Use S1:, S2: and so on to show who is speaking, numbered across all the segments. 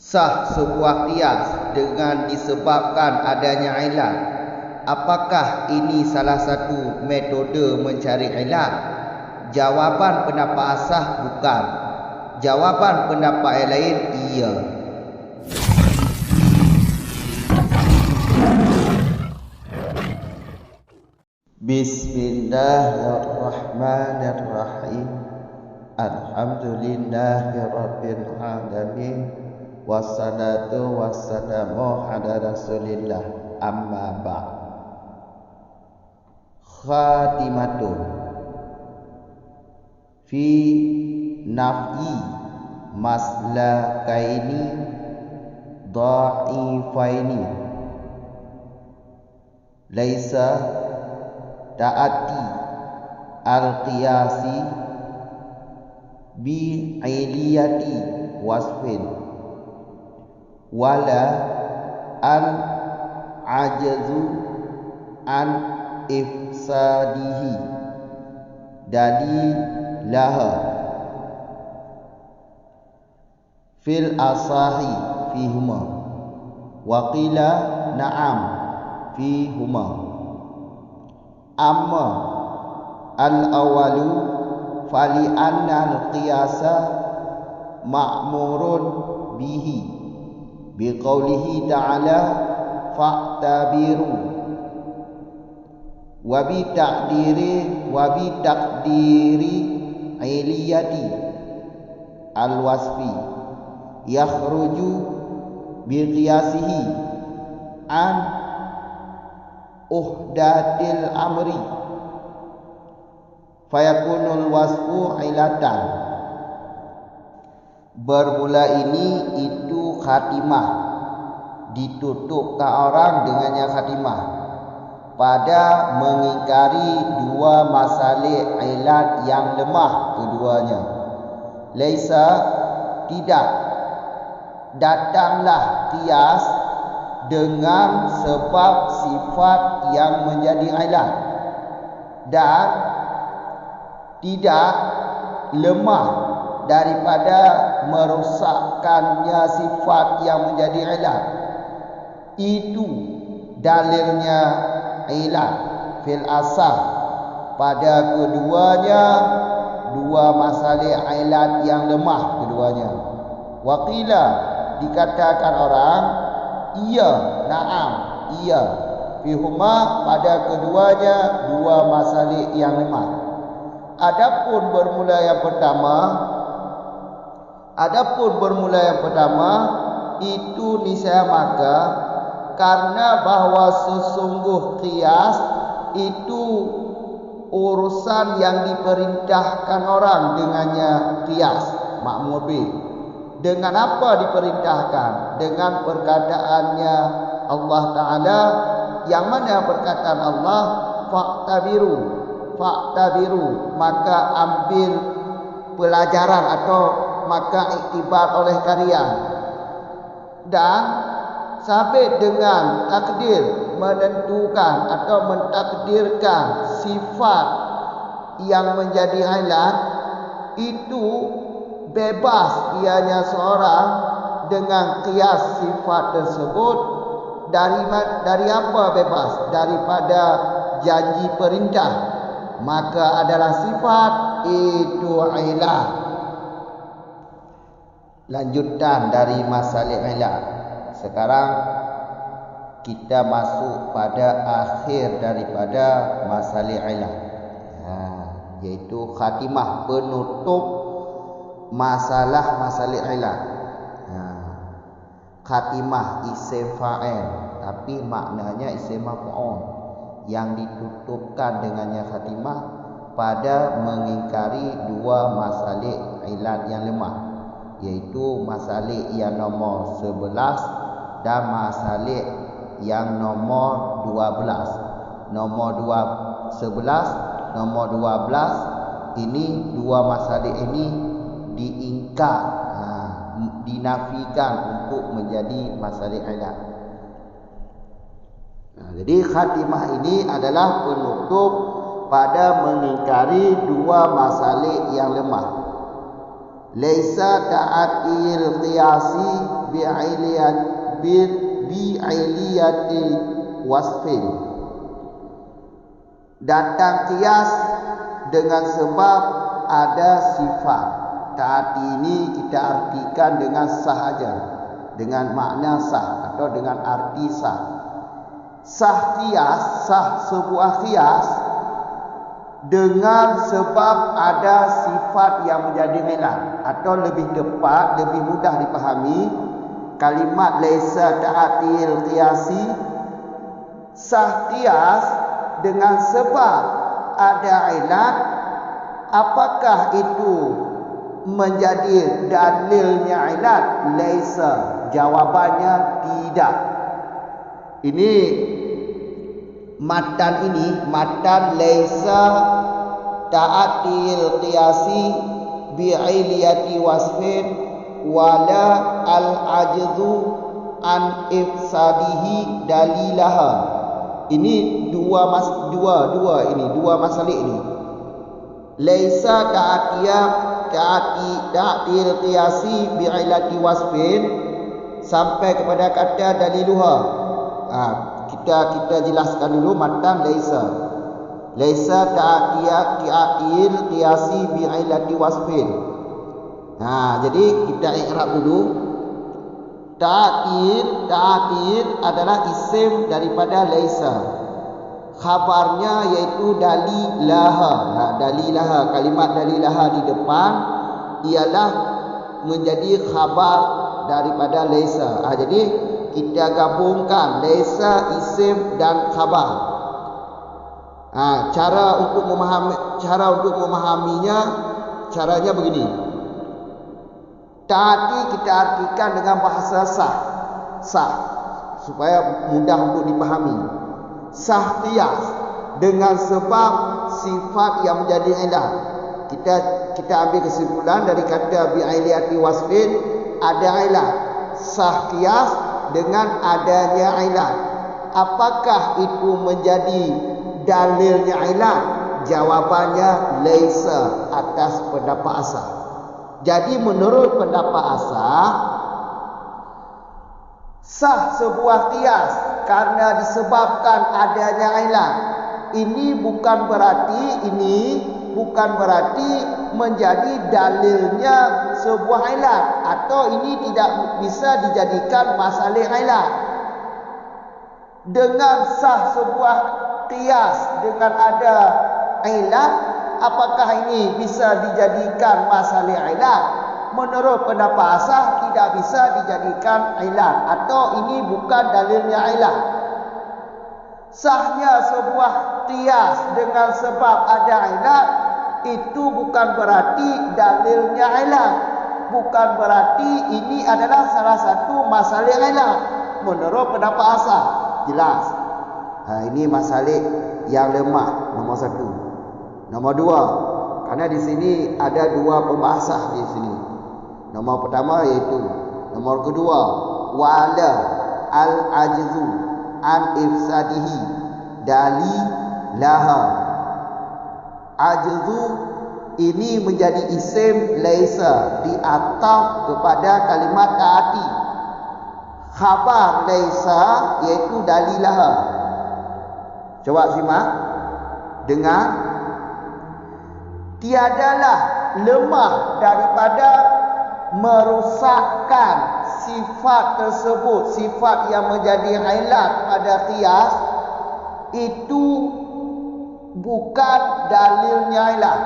S1: Sah sebuah qiyas dengan disebabkan adanya ilat. Apakah ini salah satu metode mencari ilat? Jawapan pendapat asah bukan. Jawapan pendapat yang lain iya. Bismillahirrahmanirrahim. Alhamdulillahirabbil alamin. Wassalatu wassalamu ala Rasulillah. Amma ba'd. Khatimatun fi naf'i maslakaini dha'ifaini laisa ta'ati al-qiyasi bi ailiyati wasfin wala al-ajazu an ifsadihi dalilaha fil asahi fihuma wa qila na'am fihuma. Amma al-awalu fali anna al-qiyasa ma'murun bihi biqaulihi ta'ala fa'tabiru wa bi taqdiri ailiyati al-wasfi yakhruju bi qiyasihi an uhdatil amri fayakunul wasfu ilatan. Bermula ini itu khatimah, ditutupkan orang dengannya khatimah pada mengingkari dua masalih ilat yang lemah keduanya. Laisa tidak, datanglah qiyas dengan sebab sifat yang menjadi ilat dan tidak lemah daripada merosakkannya sifat yang menjadi ilat. Itu dalilnya ilat fil asal pada keduanya dua masalah ilat yang lemah keduanya. Waqila dikatakan orang iya, na'am, iya fihuma pada keduanya dua masalah yang lemah. Adapun bermula yang pertama itu niscaya maka karena bahawa sesungguh qiyas itu urusan yang diperintahkan orang dengannya qiyas makmur bih. Dengan apa diperintahkan? Dengan perkataannya Allah Ta'ala, yang mana perkataan Allah fa'tabiru, maka ambil pelajaran atau maka iktibar oleh kalian. Dan sabit dengan takdir, menentukan atau mentakdirkan sifat yang menjadi ilat, itu bebas ianya seorang dengan qiyas sifat tersebut. Dari apa bebas? Daripada janji perintah, maka adalah sifat itu ilat. Lanjutan dari masalah ilat. Sekarang kita masuk pada akhir daripada masalah ilat, yaitu khatimah, penutup masalah ilat. Khatimah isim fa'il, tapi maknanya isim maf'ul, yang ditutupkan dengannya khatimah pada mengingkari dua masalah ilat yang lemah, yaitu masalah yang nomor 11 dan masalah yang nomor 12. Nomor 11, nomor 12 ini dua masalah ini diingkar, dinafikan untuk menjadi masalah ilat. Jadi khatimah ini adalah penutup pada mengingkari dua masalah yang lemah. Laisa ta'atil qiyasi bi'iliyati wasfin. Datang qiyas dengan sebab ada sifat. Ta'ati ini kita artikan dengan sah saja, dengan makna sah atau dengan arti sah. Sah qiyas, sah sebuah qiyas dengan sebab ada sifat yang menjadi ilah, atau lebih tepat, lebih mudah dipahami, kalimat laisa ta'atil qiyasi, sah qiyas dengan sebab ada ilah. Apakah itu menjadi dalilnya ilat? Laisa, jawabannya tidak. Ini matan laisa ta'atil qiyasi bi'iliyati wasfin wala al-ajzu an ifsadihi dalilaha. Ini dua masalah ini. Laisa ta'atil qiyasi bi'ilati wasfin sampai kepada kata daliluha. Kita jelaskan dulu matan laisa. Laisa ta'atil qiyasi bi'ilati wasfin. Jadi kita i'rab dulu. Ta'atil adalah isim daripada laisa. Khabarnya iaitu dalilaha. Dalilaha, kalimat dalilaha di depan ialah menjadi khabar daripada laisa. Jadi kita gabungkan laisa, isim dan khabar. Cara untuk memahaminya, caranya begini. Ta'ati kita artikan dengan bahasa sah supaya mudah untuk dipahami. Sah qiyas dengan sebab sifat yang menjadi ilah. Kita ambil kesimpulan dari kata bi'iliyati wasfin, ada ilah. Sah qiyas dengan adanya ilah. Apakah itu menjadi dalilnya ilah? Jawabannya laisa, atas pendapat asal. Jadi menurut pendapat asal, sah sebuah qiyas karena disebabkan adanya ilah. Ini bukan berarti menjadi dalilnya sebuah ilah, atau ini tidak bisa dijadikan masalah ilah. Dengan sah sebuah qiyas dengan ada ilah, apakah ini bisa dijadikan masalah ilah? Menurut pendapat asal tidak bisa dijadikan ilah, atau ini bukan dalilnya ilah. Sahnya sebuah qiyas dengan sebab ada ilah itu bukan berarti dalilnya ilah, bukan berarti ini adalah salah satu masalah ilah. Menurut pendapat asal jelas. Ini masalah yang lemah, nomor satu. Nomor dua, karena di sini ada dua pembahasan di sini. Nomor pertama iaitu, nomor kedua, wala al-ajzu an ifsadihi dalilaha. Ajzu ini menjadi isim laisa di ataf kepada kalimat ta'ati. Khabar laisa iaitu dalilaha. Coba simak, dengar. Tiadalah lemah daripada merusakkan sifat tersebut, sifat yang menjadi ilat pada qiyas, itu bukan dalilnya ilah.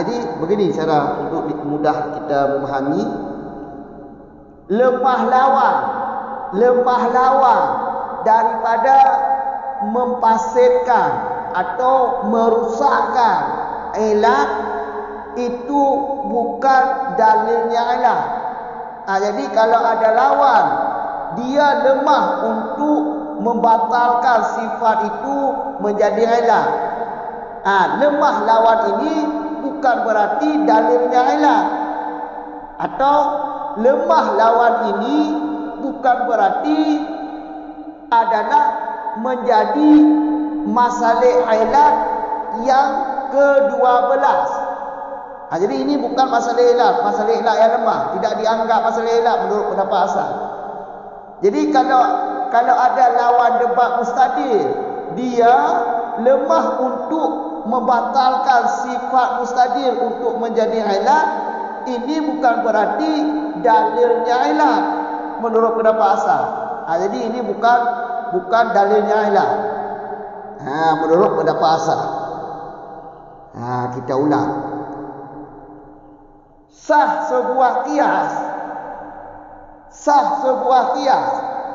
S1: Jadi begini cara untuk mudah kita memahami. Lemah lawan daripada mempasirkan atau merusakkan ilat, itu bukan dalilnya ilah. Jadi kalau ada lawan, dia lemah untuk membatalkan sifat itu menjadi ilah. Lemah lawan ini bukan berarti dalilnya ilah. Atau lemah lawan ini bukan berarti adalah menjadi masalah ilat yang ke-12. Jadi ini bukan masalah ilat. Masalah ilat yang lemah. Tidak dianggap masalah ilat menurut pendapat asal. Jadi kalau ada lawan debat mustadil, dia lemah untuk membatalkan sifat mustadil untuk menjadi ilat, ini bukan berarti dalilnya ilat menurut pendapat asal. Jadi ini bukan dalilnya ilat. Menurut pendapat asal. Kita ulang. Sah sebuah kias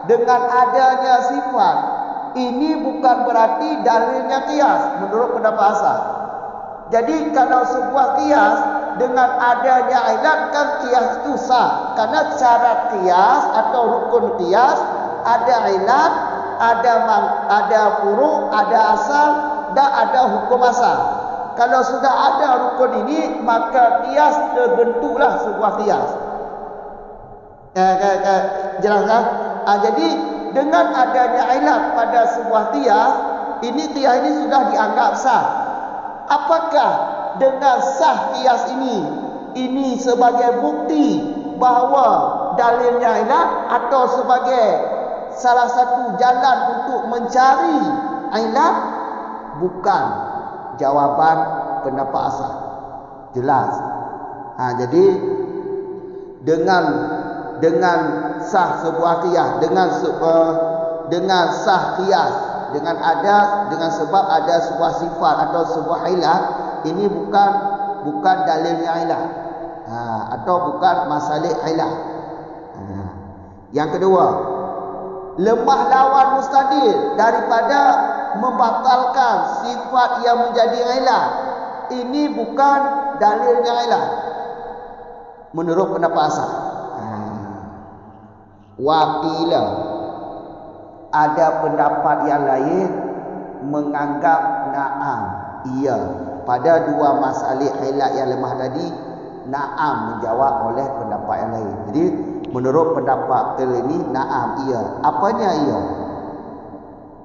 S1: dengan adanya sifat, ini bukan berarti dalilnya kias menurut pendapat asal. Jadi kalau sebuah kias dengan adanya ilat, kan kias itu sah, karena syarat kias atau rukun kias ada ilat, ada furu', ada asal, dan ada hukum asal. Kalau sudah ada rukun ini, maka kias terbentuklah sebuah kias. Jelas kan? Jadi dengan adanya ilat pada sebuah kias ini sudah dianggap sah. Apakah dengan sah kias ini sebagai bukti bahawa dalilnya ilat, atau sebagai salah satu jalan untuk mencari ilat? Bukan jawaban pendapat asal. Jelas. Jadi dengan sah sebuah kias, dengan sah kias, dengan sebab ada sebuah sifat atau sebuah ilat, ini bukan dalilnya ilat, atau bukan masalah ilat. Yang kedua, lemah lawan mustadil daripada membatalkan sifat yang menjadi ilat, ini bukan dalilnya ilat menurut pendapat asal. Wakila, ada pendapat yang lain menganggap na'am, iya, pada dua masalah ilat yang lemah tadi, na'am menjawab oleh pendapat yang lain. Jadi menurut pendapat ini na'am, iya. Apanya iya?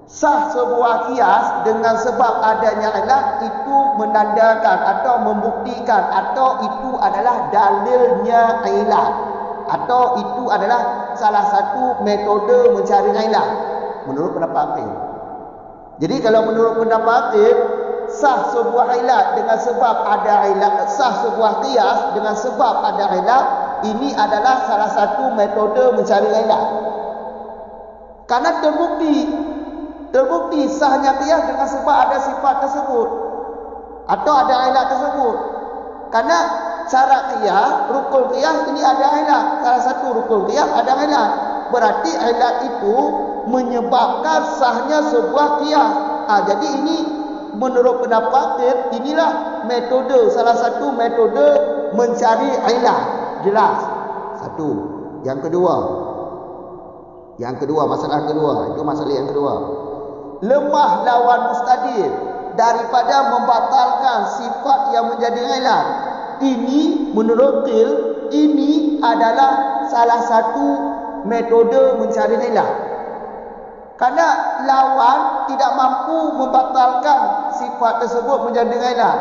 S1: Sah sebuah kias dengan sebab adanya ilat, itu menandakan atau membuktikan, atau itu adalah dalilnya ilat, atau itu adalah salah satu metode mencari ilat menurut pendapat akhir. Jadi kalau menurut pendapat akhir, sah sebuah ilat dengan sebab ada ilat, sah sebuah kias dengan sebab ada ilat, ini adalah salah satu metode mencari ilat. Karena terbukti sahnya kias dengan sebab ada sifat tersebut atau ada ilat tersebut. Karena syarat qiyas, rukun qiyas ini ada ilat. Salah satu rukun qiyas ada ilat. Berarti ilat itu menyebabkan sahnya sebuah qiyas. Jadi ini menurut pendapat inilah metode, salah satu metode mencari ilat. Jelas. Satu. Yang kedua, masalah kedua, itu masalah yang kedua. Lemah lawan mustadil daripada membatalkan sifat yang menjadi ilat. Ini menurut qil, ini adalah salah satu metode mencari ilat. Karena lawan tidak mampu membatalkan sifat tersebut menjadi ilat,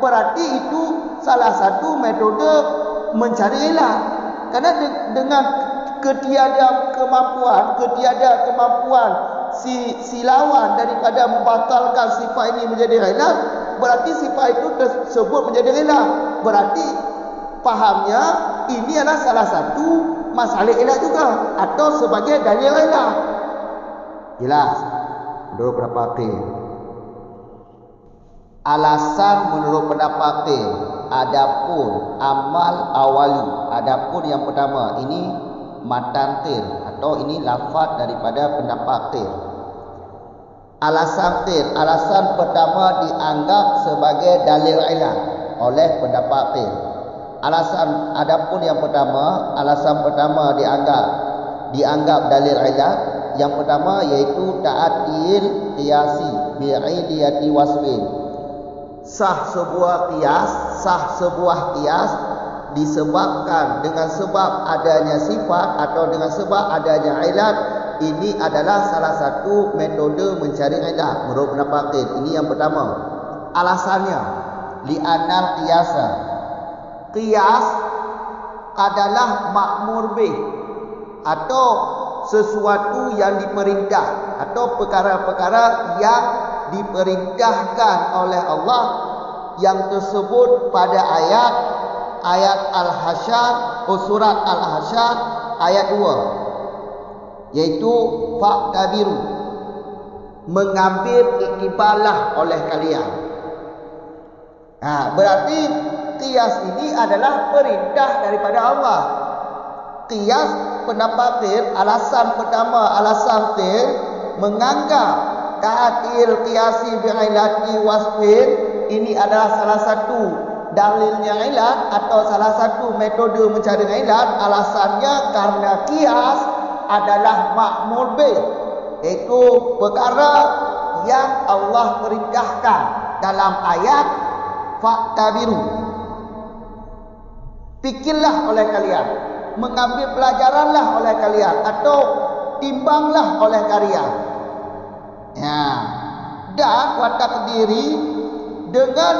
S1: berarti itu salah satu metode mencari ilat. Karena dengan ketiada kemampuan si lawan daripada membatalkan sifat ini menjadi ilat, berarti sifat itu tersebut menjadi ilat. Berarti pahamnya ini adalah salah satu masalah ilat juga, atau sebagai dalil ilat. Jelas menurut pendapat akhir. Alasan menurut pendapat akhir, adapun amal awali, adapun yang pertama ini matan qil, atau ini lafaz daripada pendapat akhir. Alasan pertama dianggap sebagai dalil ilat oleh pendapat akhir. Adapun yang pertama, alasan pertama dianggap dalil ilat. Yang pertama iaitu ta'addil qiyasi bi'idiyati wasfin. Sah sebuah qiyas disebabkan dengan sebab adanya sifat atau dengan sebab adanya ilat. Ini adalah salah satu metode mencari ilat menurut pendapat akhir. Ini yang pertama. Alasannya li'annal qiyasa, qiyas adalah ma'mur bih, atau sesuatu yang diperintah, atau perkara-perkara yang diperintahkan oleh Allah yang tersebut pada ayat Al-Hasyr, surat Al-Hasyr ayat 2, yaitu fa'tabiru, mengambil iktibarlah oleh kalian. Berarti qiyas ini adalah perintah daripada Allah. Qiyas pendapat alasan pertama, alasan menganggap ta'til qiyasi bi'ilati wasfin ini adalah salah satu dalilnya ilat atau salah satu metode mencari ilat. Alasannya karena qiyas adalah ma'mur bih, iaitu perkara yang Allah perintahkan dalam ayat fa'tabiru. Fikirlah oleh kalian, mengambil pelajaranlah oleh kalian, atau timbanglah oleh kalian. Dan watakdiri dengan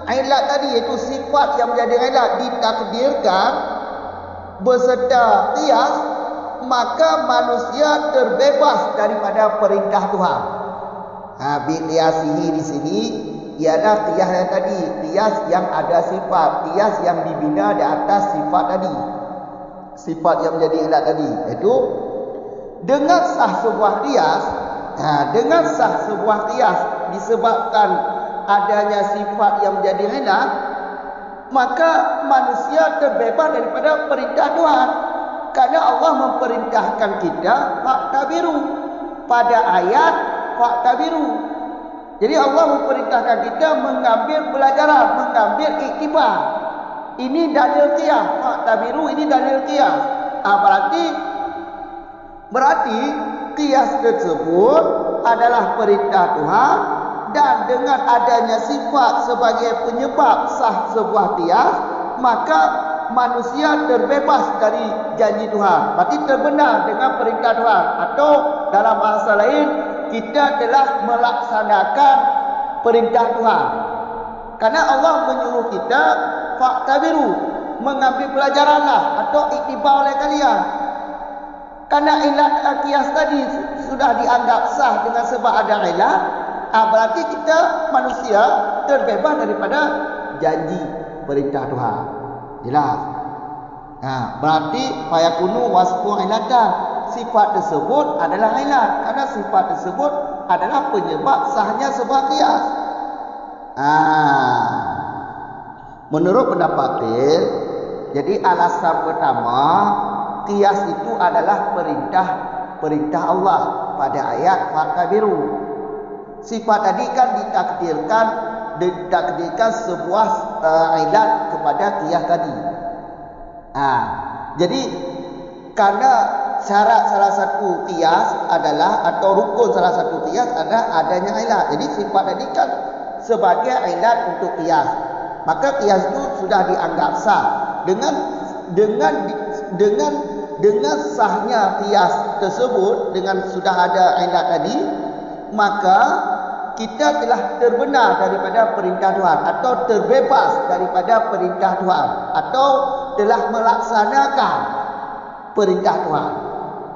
S1: ilat tadi, iaitu sifat yang menjadi ilat ditakdirkan beserta qiyas, maka manusia terbebas daripada perintah Tuhan. Biqiyasihi di sini ialah qiyas yang tadi, qiyas yang ada sifat, qiyas yang dibina di atas sifat tadi, sifat yang menjadi ilat tadi, iaitu dengan sah sebuah qiyas. Dengan sah sebuah qiyas disebabkan adanya sifat yang menjadi ilat, maka manusia terbebas daripada perintah Tuhan. Karena Allah memerintahkan kita fa'tabiru pada ayat fa'tabiru. Jadi Allah memerintahkan kita mengambil pelajaran, mengambil iktibar. Ini dalil qiyas, fa'tabiru ini dalil qiyas. Berarti qiyas tersebut adalah perintah Tuhan, dan dengan adanya sifat sebagai penyebab sah sebuah qiyas, maka manusia terbebas dari janji Tuhan. Berarti terbenar dengan perintah Tuhan, atau dalam bahasa lain, kita telah melaksanakan perintah Tuhan. Karena Allah menyuruh kita fa'tabiru, mengambil pelajaranlah atau iktibar oleh kalian. Karena ilat qiyas tadi sudah dianggap sah dengan sebab ada ilat, berarti kita manusia terbebas daripada janji perintah Tuhan. Jelas? Berarti fayakunu wasfu ilatan, sifat tersebut adalah ilat, karena sifat tersebut adalah penyebab sahnya sebuah qiyas. Menurut pendapat jadi alasan pertama, qiyas itu adalah perintah Allah pada ayat fa'tabiru. Sifat tadi kan ditakdirkan sebuah ilat kepada qiyas tadi. Jadi karena syarat salah satu qiyas adalah, atau rukun salah satu qiyas adalah adanya ilat. Jadi sifat tadi kan sebagai ilat untuk qiyas, maka qiyas itu sudah dianggap sah. Dengan sahnya qiyas tersebut, dengan sudah ada ilat tadi, maka kita telah terbenar daripada perintah Tuhan, atau terbebas daripada perintah Tuhan, atau telah melaksanakan perintah Tuhan.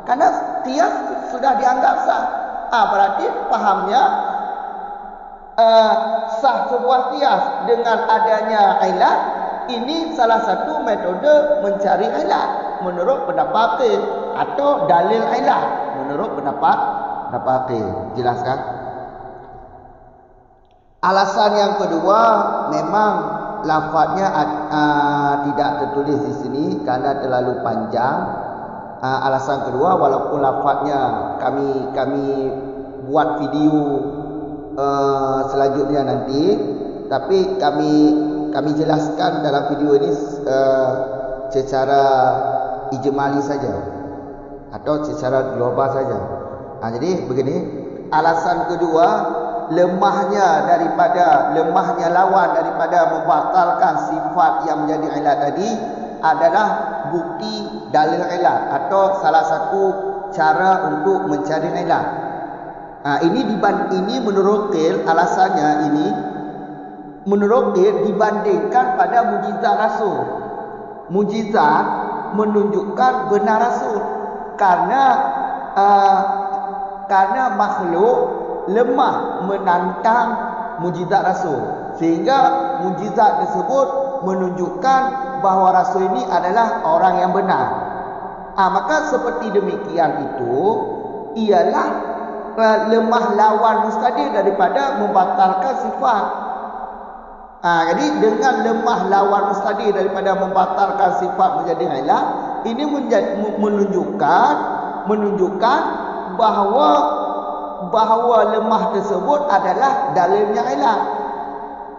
S1: Karena qiyas sudah dianggap sah. Berarti pahamnya sah sebuah qiyas dengan adanya ilat, ini salah satu metode mencari ilat menurut pendapat atau dalil ilat menurut pendapat. Jelaskan. Alasan yang kedua, memang lafaznya tidak tertulis di sini karena terlalu panjang. Alasan kedua, walaupun lafaznya kami buat video selanjutnya nanti, tapi kami jelaskan dalam video ini secara ijmali saja atau secara global saja. Jadi begini, alasan kedua, lemahnya lawan daripada membatalkan sifat yang menjadi ilat tadi adalah bukti dalil ilat, atau salah satu cara untuk mencari ilat. Ini menurut alasannya ini menurut dibandingkan pada mukjizat Rasul. mujizat menunjukkan benar Rasul. Karena makhluk lemah menantang mujizat Rasul, sehingga mujizat tersebut menunjukkan bahawa Rasul ini adalah orang yang benar. Maka seperti demikian itu ialah lemah lawan mustahil daripada membatalkan sifat. Jadi dengan lemah lawan mustahil daripada membatalkan sifat menjadi ilah, ini menunjukkan bahawa lemah tersebut adalah dalilnya ilah,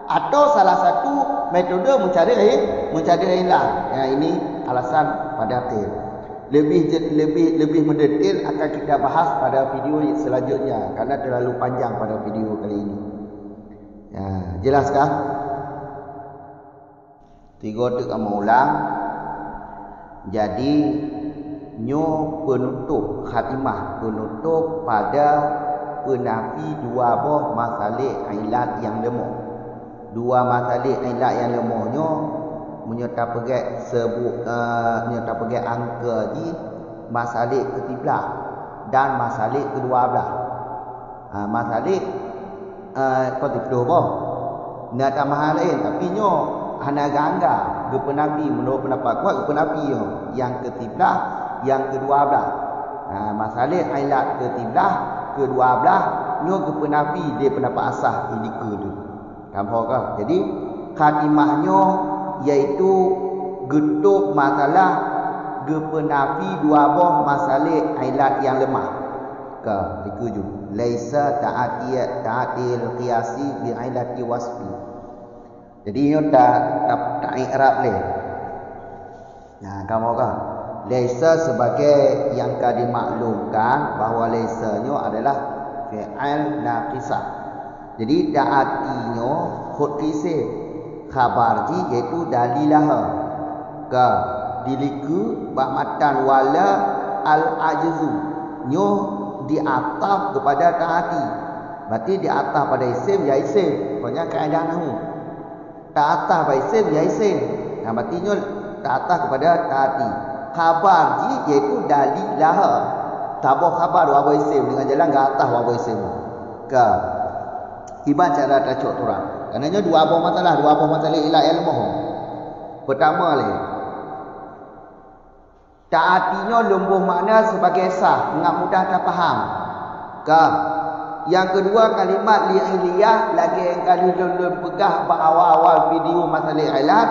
S1: atau salah satu metode mencari ilah. Ini alasan pada akhir. Lebih mendetail akan kita bahas pada video selanjutnya, karena terlalu panjang pada video kali ini. Jelaskah? 3 tuk kamu ulang. Jadi penutup khatimah, penutup pada penafi dua buah masalih ilat yang lemah. Dua masalih ilat yang lemahnya menyerta pegai angka di masalih ke-13 dan masalih ke-12. Masalih ke-10 boh nak tambahan lain, tapi nyo hana gangga gepenapi menurut pendapat kuat gepenapi yang ke-13 yang ke-12. Masalih ilat ke-13 ke-12 nyo gepenapi dia pendapat asah indika tu. Kampakah? Jadi khatimahnya iaitu getup masalah gepenapi dua buah masalah ilat yang lemah. Dikujung laisa ta'atil qiyasi bi ilati wasfi. Jadi ini tak i'rab leh. Kamu kan laisa sebagai yang ka dimaklumkan bahawa laisanya adalah fi'il naqisah. Jadi ta'atinya khud qisih khabar ji iaitu dalilah ka diliku ba'matan wala al-ajzu nyo diataf kepada ta'ati. Berarti diataf pada isim ya isim. Pokoknya kaedah nahwu. Ta'ataf pada isim ya isim. Berarti nyo ta'ataf kepada ta'ati. Khabar ji iaitu dalilah. Tabah khabar wa isim dengan jalan ke atas wa isim. Ka iban cara tacuk turang. Kerana dua buah masalah ilah ilmu. Pertama lagi, taatinya lembuh makna sebagai sah, dengan mudah terfaham. Yang kedua kalimat li'iliyah lagi yang kali dulu pegah awal-awal video masalah ilat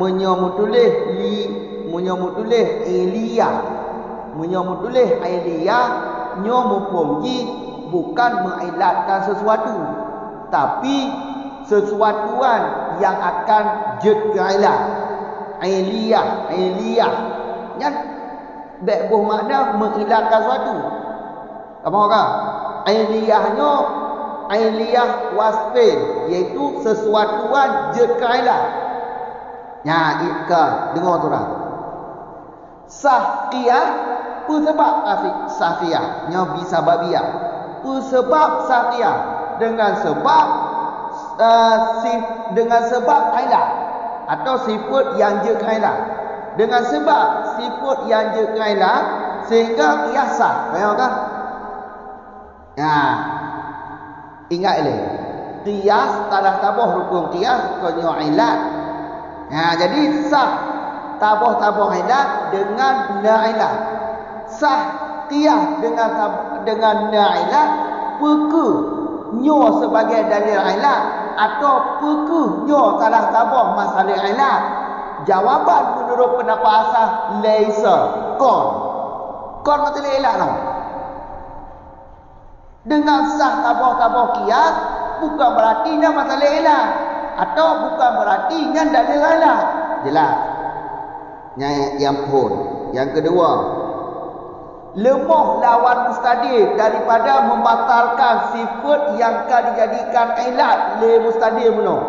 S1: menyamutulih iliyah nyo mufumji bukan mengilatkan sesuatu, tapi sesuatuan yang akan jadilah iliyah yang berbuah makna mengilatkan sesuatu. Apa kah? Iliyahnya iliyah wasfin, iaitu sesuatuan jadilah. Ika dengar tu dah. Sahqiyah sebab sahqiyah nya bisa babiyah. Sebab sahqiyah dengan sebab ilah atau sifat yang jadilah. Dengan sebab sifat yang jadilah sehingga qiyasah. Faham tak? Ingat ni. Qiyas talah tabah rukun qiyas konyo ilat. Jadi sah tabah ilat dengan na'ilat. Sah qiyas dengan na'ilat peku nyo sebagai dalil ilat atau peku nyo talah tabah masalah ilat. Jawapan menurut pendapat asas laisa kon masalah ilat no. Dengan sah tabah qiyas bukan berarti nya masalah ilat atau bukan berarti nya dalil ilat. Jelas. Yang pun. Yang kedua, lemah lawan mustadil daripada membatalkan sifat yang akan dijadikan ilat le mustadil benar.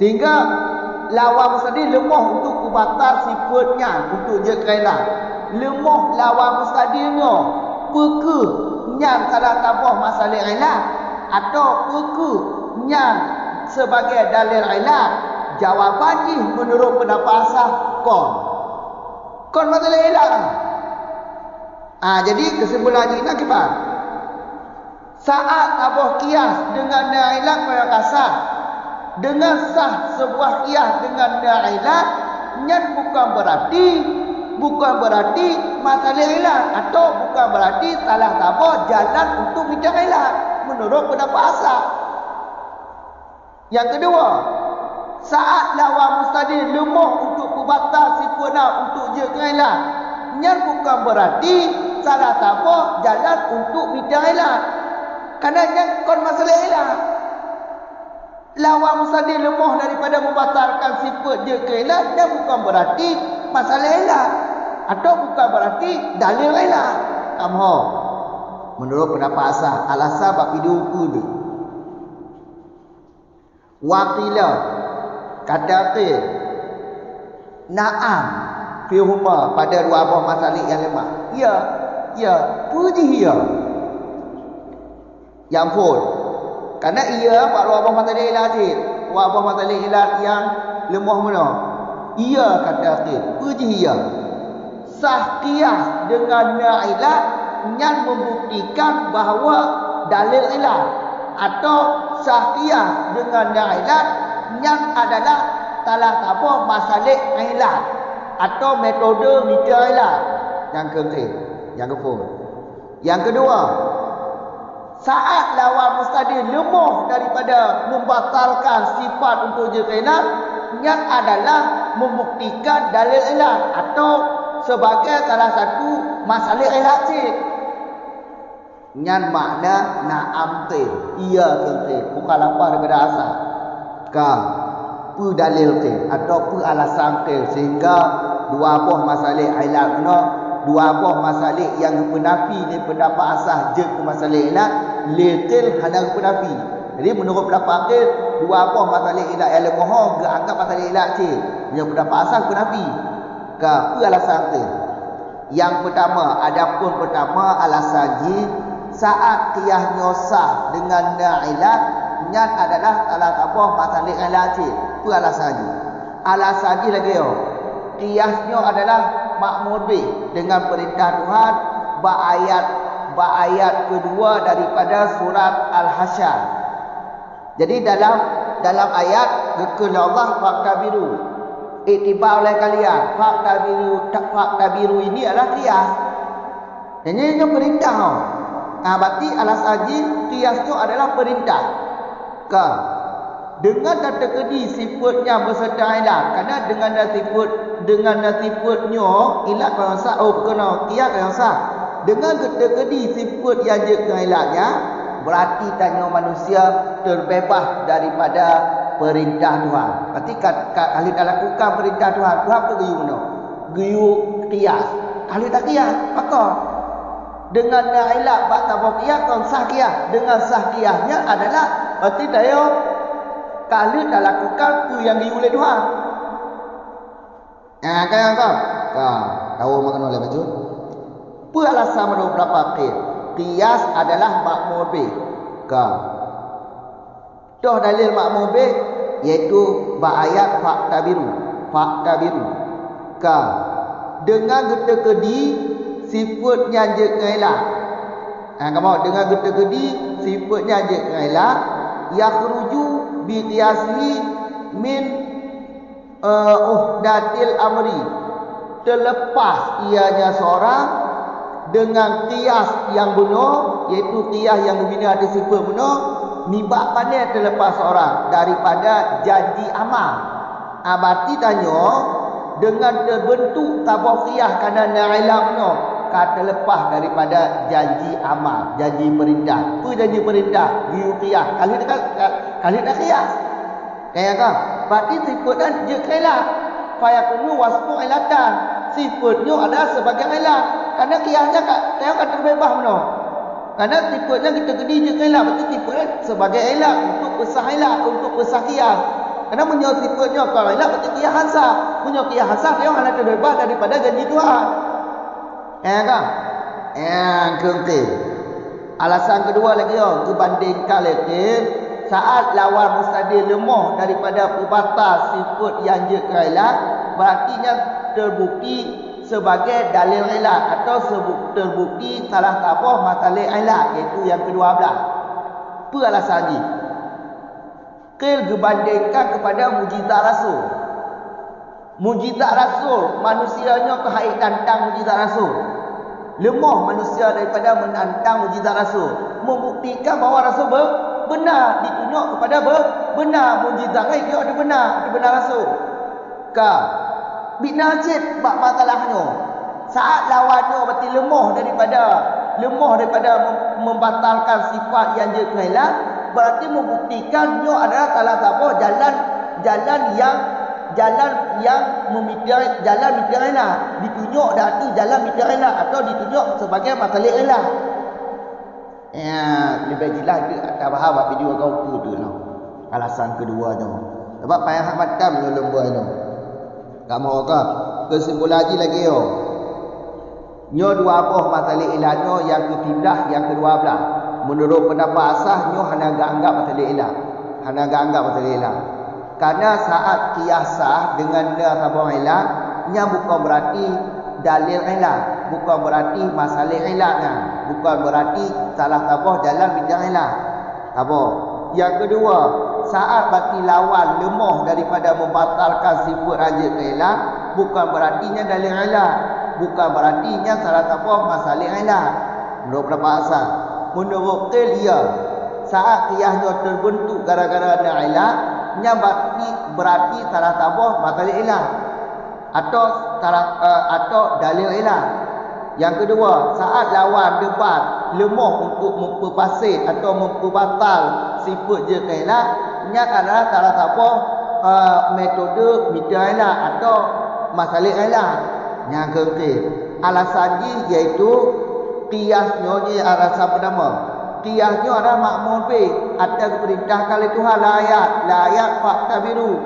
S1: Sehingga lawan mustadil lemah untuk membatal sifatnya untuk jadikan. Lemah lawan mustadilnya peke yang salah tabah masalah ilat atau peke yang sebagai dalil ilat. Jawapan ni menurut pendapat asas kon masalah elak. Jadi kesimpulannya ini apa? Saat tabuh kias dengan na'ilat pada kasar, dengan sah sebuah kias dengan na'ilat, nyat bukan berarti masalah ilat, atau bukan berarti salah tabuh jalan untuk minta ilat menurut pendapat asal. Yang kedua, saat lawan mustadil lemah untuk pembatal sempurna untuk je ilat, nyat bukan berarti salah tabuh jalan untuk minta ilat. Kerana yang kon masalah ilat, lawan mustadil lemah daripada membatalkan sifat je ilat, dan bukan berarti masalah ilat, atau bukan berarti dalil ilat. Kamu menurut pendapat asal, alasan bab video ni waqila kata na'am fi huma pada dua buah masalah yang lemah. Ya puji ya yang pun karena ia pak dua buah masalah ilat je, dua buah masalah ilat yang lemah mana. Ia kata puji ya sah qiyas dengan na'ilat yang membuktikan bahawa dalil ilat, atau sah qiyas dengan na'ilat yang adalah salah tabuh masalah ilat atau metode minta ilat. Yang ketiga, yang keempat. Yang kedua, saat lawan mustadil lemah daripada membatalkan sifat untuk je ilat yang adalah membuktikan dalil ilat atau sebagai salah satu masalah ilat cik. Yang makna na'am tin, iya tin, bukan lapar daripada asal. Pu dalil tin atau pu alasan tin, sehingga dua buah masalah ilat no, dua buah masalah yang penafi ni pendapat asal je ke masalah ilat, letil hanya penafi. Jadi menurut pendapat akhir, dua buah masalah ilat yang lemah anggap masalah ilat cik. Yang pendapat asal penafi. Pu alasan tin. Yang pertama, adapun pertama alasan ji saat qiyasnya sah dengan na'ilat yang adalah salah tabuh masalah ilat cik. Pu alasan ji. Alasan ji lagi qiyasnya adalah makmur bih dengan perintah Tuhan ayat kedua daripada surat Al-Hasyr. Jadi dalam ayat gekul Allah faktabiru, iktibar oleh kalian. Faktabiru ini adalah qiyas. Dan ini perintah. Berarti alasan ji qiyas itu adalah perintah. Dengan kategori sifatnya berserta ilat, kerana dengan sifatnya ilat kalau sah, kena qiyas kalau sah. Dengan kategori sifat yang je ilatnya, berarti tanya manusia terbebas daripada perintah Tuhan. Berarti kalau tak lakukan perintah Tuhan, Tuhan apa geyu mana? Geyu qiyas. Kalau tak qiyas, maka dengan na'ilat bak tabuh qiyas kan sah qiyas. Dengan sah qiyasnya adalah berarti tanya kalau tak lakukan tu yang geyu oleh Tuhan. Kan? Tahu makna oleh baju? Apa alasan menurut berapa qiyas adalah makmur bih. Dah dalil makmur bih iaitu ayat faktabiru. Dengan kategori sifatnya je ilat. Kamu dengan kategori sifatnya je ilat yakhruju bi qiyasihi min uhdatil amri, terlepas ianya seorang dengan qiyas yang benar, iaitu qiyas yang membina ada sifat benar, nibak pandai terlepas seorang daripada janji amal. Berarti tanya dengan terbentuk tabuh qiyas kerana na'ilat benar, terlepas daripada janji amal, janji perintah. Apa janji perintah? Giu qiyas. Kali tak qiyas. Kan? Berarti sifatnya je qiyas. Fayakunu wasfu ilatan. Sifatnya adalah sebagai ilat. Kerana qiyasnya kan terbebas benar. Kerana sifatnya kita gedi je qiyas. Berarti sifatnya sebagai ilat untuk pesah ilat, untuk pesah qiyas. Kerana punya sifatnya kalau ilat berarti qiyas hasah. Punya qiyas hasah dia hanya terbebas daripada janji Tuhan. Kan? Yang keempat. Alasan kedua lagi kebandingkan lagi saat lawan mustadil lemah daripada pembatal sifat yang je qiyas berartinya terbukti sebagai dalil ilah atau terbukti salah tabah masalah ilah, iaitu yang ke-12. Apa alasannya? Qil gebandingkan kepada mujizat Rasul. Mujizat Rasul, manusianya kehait tantang mujizat Rasul. Lemah manusia daripada menantang mujizat Rasul. Membuktikan bahawa Rasul benar, ditunjuk kepada benar. Mujizat lain dia ada benar Rasul. Bina cip bab masalahnya. Saat lawannya berarti lemah daripada membatalkan sifat yang dia kehilang, berarti membuktikan dia adalah salah satu jalan yang memidai jalan midailah, ditunjuk dah tu jalan midailah atau ditunjuk sebagai masalah ilah. Ya, lebih jelas dia tak faham apa video kau tu lah. Alasan keduanya. Sebab payah macam yo lembanya. Tak mau ke? Kesimpulan lagi yo. Nyo dua buah masalah ilahnya yang ke-13, yang ke-12. Menurut pendapat asah nyo hanya anggap masalah ilah. Masalah ilah. Karena saat kiasah dengan sabang ilah, nya bukan berarti dalil ilah, bukan berarti masalah ilahnya, bukan berarti salah tabah jalan bidang ilah. Tabah. Yang kedua, saat bati lawan lemah daripada membatalkan sifat raja ilah, bukan berartinya dalil ilah, bukan berartinya salah tabah masalah ilah. Menurut pendapat asal, menurut qil ia, saat qiyasnya terbentuk gara-gara ada ilah, nya berarti salah tabah masalah ilah atau dalil ilah. Yang kedua, saat lawan debat lemah untuk memperpasih atau memperbatal sifat je ilah, nya adalah salah tabah metode midah ilah atau masalah ilah. Yang ketiga, alasannya iaitu qiyasnya ni alasan pertama. Qiyasnya adalah makmul bi atas perintah kali Tuhan layak fakta biru.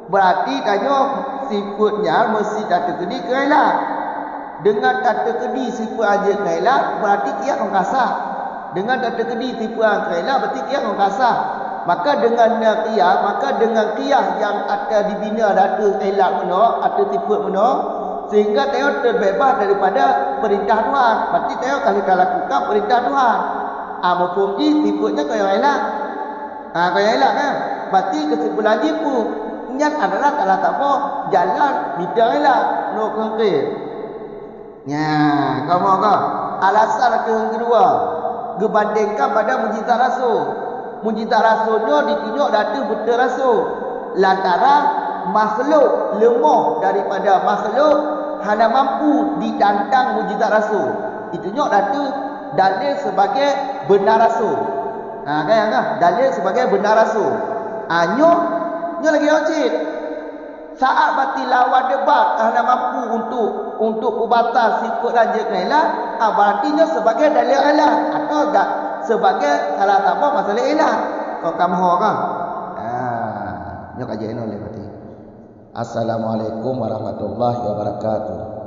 S1: Berarti tanya sifatnya mesti tak terkedi ke ilah. Dengan tak terkedi sifat aja ke ilah, berarti qiyas orang kasar. Dengan tak terkedi sifat ke ilah, berarti qiyas orang kasar. Maka dengan qiyas yang ada dibina data ilah mana, ada sifat mana, sehingga tengok terbebas daripada perintah Tuhan. Berarti tengok kalau kita lakukan perintah Tuhan. Mafhum ni sifatnya kaya ilah. Kaya ilah kan. Berarti kesimpulan dia pun niat adalah salah satu jalan bidang ilah. Menurut konkret. Ya, kau mau ke? Alasan yang kedua, gebandingkan pada mujizat Rasul. Mujizat Rasulnya ditunjuk data betul Rasul. Lantaran makhluk lemah daripada makhluk hanya mampu ditantang mujizat Rasul. Ditunjuk data dalil sebagai benar Rasul. Kan? Dalil sebagai benar Rasul. Nyo lagi wajib. Saat bati lawan debat hanya mampu untuk pembatal sifat raja ilah, berarti nyo sebagai dalil ilah atau sebagai salah tabah masalah ilah. Kau kamu kan? Nyo kajian oleh berarti. Assalamualaikum warahmatullahi wabarakatuh.